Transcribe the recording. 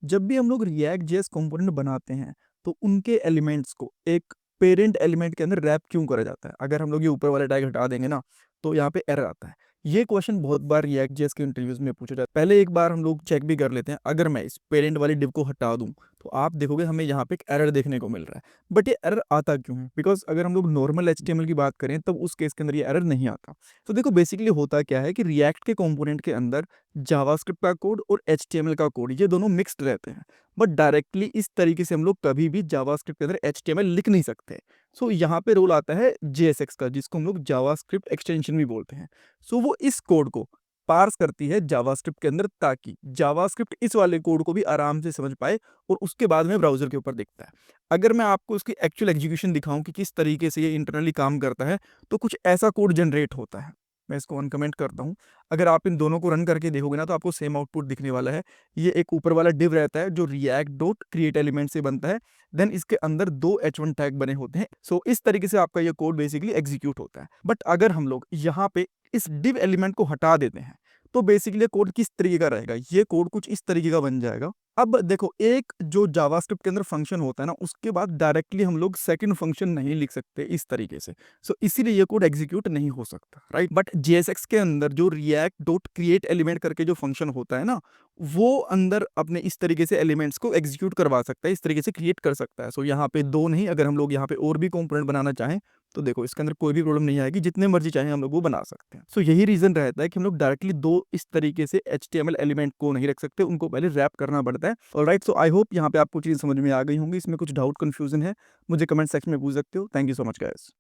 जब भी हम लोग रिएक्ट जेएस कंपोनेंट बनाते हैं तो उनके एलिमेंट्स को एक पेरेंट एलिमेंट के अंदर रैप क्यों करा जाता है? अगर हम लोग ये ऊपर वाला टैग हटा देंगे ना तो यहाँ पे एरर आता है। ये क्वेश्चन बहुत बार रिएक्ट जेएस के इंटरव्यूज में पूछा जाता है। पहले एक बार हम लोग चेक भी कर लेते हैं। अगर मैं इस पेरेंट वाली डिव को हटा दूं तो आप देखोगे हमें यहाँ पे एक एरर देखने को मिल रहा है। बट ये एरर आता क्यों है? बिकॉज अगर हम लोग नॉर्मल एचटीएमएल की बात करें तब उस केस के अंदर ये एरर नहीं आता। तो देखो बेसिकली होता क्या है कि रिएक्ट के कंपोनेंट के अंदर जावास्क्रिप्ट का कोड और एचटीएमएल का कोड ये दोनों मिक्स्ड रहते हैं। बट डायरेक्टली इस तरीके से हम लोग कभी भी जावास्क्रिप्ट के अंदर एचटीएमएल लिख नहीं सकते। सो यहाँ पे रोल आता है जेएसएक्स का, जिसको हम लोग जावास्क्रिप्ट एक्सटेंशन भी बोलते हैं। सो वो इस कोड को पार्स करती है जावास्क्रिप्ट के अंदर ताकि जावास्क्रिप्ट इस वाले कोड को भी आराम से समझ पाए और उसके बाद में ब्राउजर के ऊपर दिखता है। अगर मैं आपको उसकी एक्चुअल एग्जीक्यूशन दिखाऊं कि किस तरीके से ये इंटरनली काम करता है तो कुछ ऐसा कोड जनरेट होता है। मैं इसको अनकमेंट करता हूँ। अगर आप इन दोनों को रन करके देखोगे ना तो आपको सेम आउटपुट दिखने वाला है। ये एक ऊपर वाला डिव रहता है जो रिएक्ट डॉट क्रिएट एलिमेंट से बनता है। देन इसके अंदर दो h1 टैग बने होते हैं। सो इस तरीके से आपका ये कोड बेसिकली एग्जीक्यूट होता है। बट अगर हम लोग यहाँ पे इस डिव एलिमेंट को हटा देते हैं तो बेसिकली कोड किस तरीके का रहेगा? ये कोड कुछ इस तरीके का बन जाएगा। अब देखो, एक जो जावास्क्रिप्ट के अंदर फंक्शन होता है ना, उसके बाद डायरेक्टली हम लोग सेकंड फंक्शन नहीं लिख सकते इस तरीके से। सो इसीलिए ये कोड एग्जीक्यूट नहीं हो सकता, राइट? बट जेएसएक्स के अंदर जो रिएक्ट डॉट क्रिएट एलिमेंट करके जो फंक्शन होता है ना, वो अंदर अपने इस तरीके से एलिमेंट्स को एग्जीक्यूट करवा सकता है, इस तरीके से क्रिएट कर सकता है। सो यहाँ पे दो नहीं, अगर हम लोग यहाँ पे और भी कंपोनेंट बनाना चाहें तो देखो इसके अंदर कोई भी प्रॉब्लम नहीं आएगी, जितने मर्जी चाहे हम लोग वो बना सकते हैं। सो यही रीजन रहता है कि हम लोग डायरेक्टली दो इस तरीके से एचटीएमएल एलिमेंट को नहीं रख सकते, उनको पहले रैप करना पड़ता है। ऑलराइट, सो आई होप यहाँ पे आपको चीज़ समझ में आ गई होंगी। इसमें कुछ डाउट कंफ्यूजन है, मुझे कमेंट सेक्शन में पूछ सकते हो। Thank you so much guys.